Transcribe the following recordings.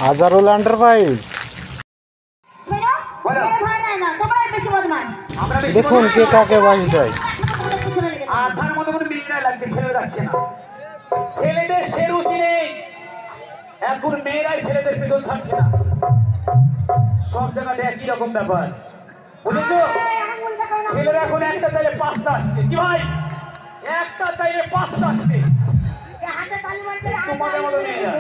Azharul enterprise. দেখুন কে কাকে বাস দেয়। আধার মতো করে মিলিয়ে লাগছে, ছেলে যাচ্ছে না। ছেলেদের সে রুচি নেই, এখন মেয়েরাই ছেলেদের পেছন ছাড়ছে না। সব জায়গায় একই রকম ব্যাপার, বুঝেছো? ছেলেরা এখন একটা চাইলে পাঁচটা আসছে। কি ভাই, একটা চাইলে পাঁচটা আসছে। তোমাদের মতো মেয়েরা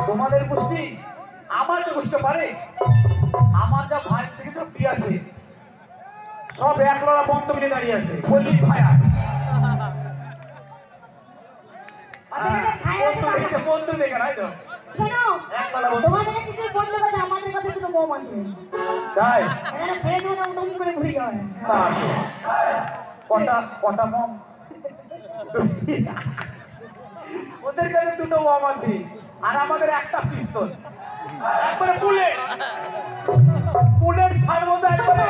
তোমাদের গোষ্ঠী আমার তো বুঝতে পারে। আমার যা ভাই থেকে তো প্রিয় আছে, সব একলা বন্ধ মিলে দাঁড়িয়ে আছে। বলি ভাইয়া বন্ধু দেখে নাই তো ওদের কাছে দুটো বম আছে আর আমাদের একটা পিস্তল। একবারে বুলেট ছাড়বো তো একবারে।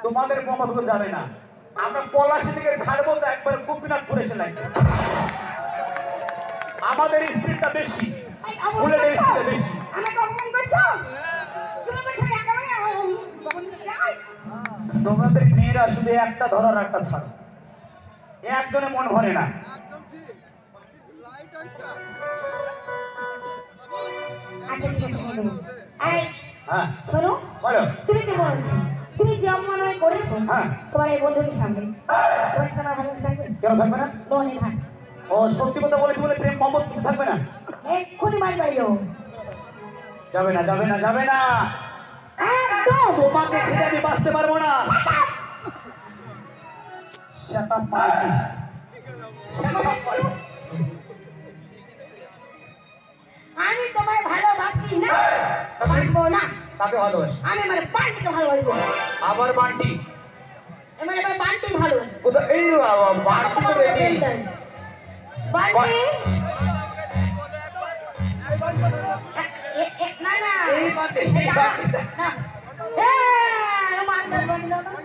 তোমাদের বোমা যাবে না, আমরা পলাশি থেকে ছাড়বো তো একবারে কুপিনাট পড়েছে লাগে। আমাদের স্পিডটা বেশি, বুলেটের স্পিডটা বেশি। তোমাদের মেয়েরা শুধু একটা ধরার একটা ছাড়, একজনে মন ভরে না। তুমি যেমন করেছো তোমার এই বন্ধুদের সামনে কেন থাকবে না? ও সত্যি কথা বলেছি বলে প্রেম মহব্বত কিছু থাকবে না? এক্ষুনি বাড়ি বাড়িও যাবে না, যাবে না, যাবে না। তোমাকে ছেড়ে আমি বাঁচতে পারবো না। আমি তোমায় ভালোবাসি না, বাঁচবো না। তাকে ভালোবাসি আমি আমার বান্টিকে ভালোবাসবো। আবার বান্টি? আমার বান্টি ভালো। এই বান্টি তো রেডি। বান্টি না না এই বান্টি না, এই মানটা বান্টি দাও তো।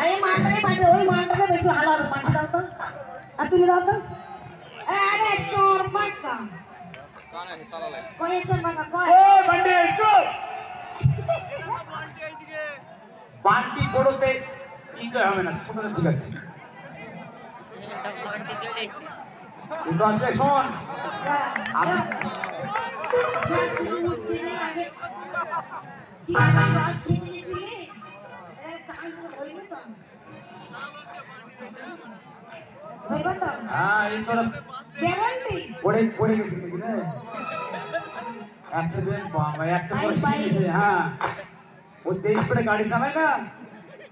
এই মানটাই বান্টি, ওই মানটাকে বেশি ভালো হবে। বান্টি দাও তো, আর তুমি দাও তো। আরে চোর পাক্কা কই চোর পাক্কা কই? ও বান্টি চোর। বান্টি বড়তে কি হবে না, ছোট ঠিক আছে। কিন্তু আছে শোন, আমি পড়ে গেছি অ্যাক্সিডেন্ট। হ্যাঁ, ও 23 করে গাড়ি চালায় না,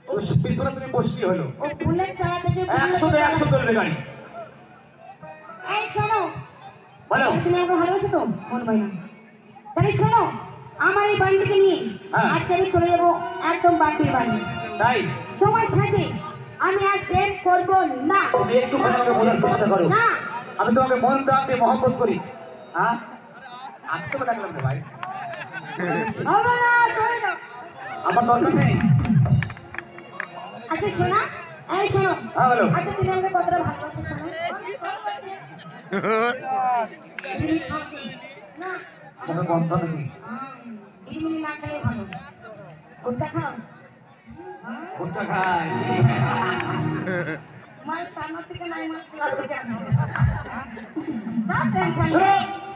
ও পিছনে তুমি বসি হলো 100 চলবে গাড়ি। এই শোনো, বলো। তুমি আমাকে ভালোবাসো তো? মন ভাই না তাই শোনো, আমার এই বান্ডিকে নিয়ে আজকে আমি চলে যাবো একদম বান্ডির বাড়ি। তাই তোমার সাথে আমি আর প্রেম করবো না। তুমি একটু আমাকে বলার চেষ্টা করো। না, আমি তোমাকে মন প্রাণ দিয়ে মহব্বত করি। হ্যাঁ, আমি তো ডাকলাম রে ভাই। হবে না, চলে যাও। আমার দরকার নেই। আচ্ছা শোনা, এই শোনো, হ্যাঁ বলো। আচ্ছা তুমি আমাকে কতটা ভালোবাসো শোনো? না, তোমাকে বন্ধ নাকি? বিরিয়ানি না খেলে ভালো। কোনটা খাও? কোনটা খাই? মাল সামনে থেকে নাই, মাল ক্লাস থেকে আনো। না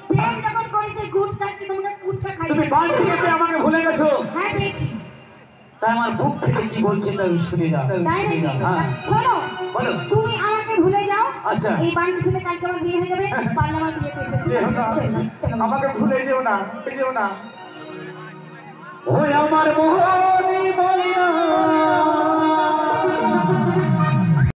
প্রেম যখন করেছে গুড় খাচ্ছি, তোমরা গুড়টা খাই। তুমি বাড়ি থেকে আমাকে ভুলে গেছো। হ্যাঁ পেয়েছি। তাই আমার বুক থেকে কি বলছে তাই শুনে যাও। তাই নাকি? হ্যাঁ শোনো, বলো। তুমি আমাকে ভুলে যাও। আচ্ছা। এই বাড়ির সাথে কালকে আমার বিয়ে হয়ে যাবে, পারলে আমার বিয়ে পেয়েছে। আমাকে ভুলে যেও না, যেও না। ওই আমার মোহনী বলিয়া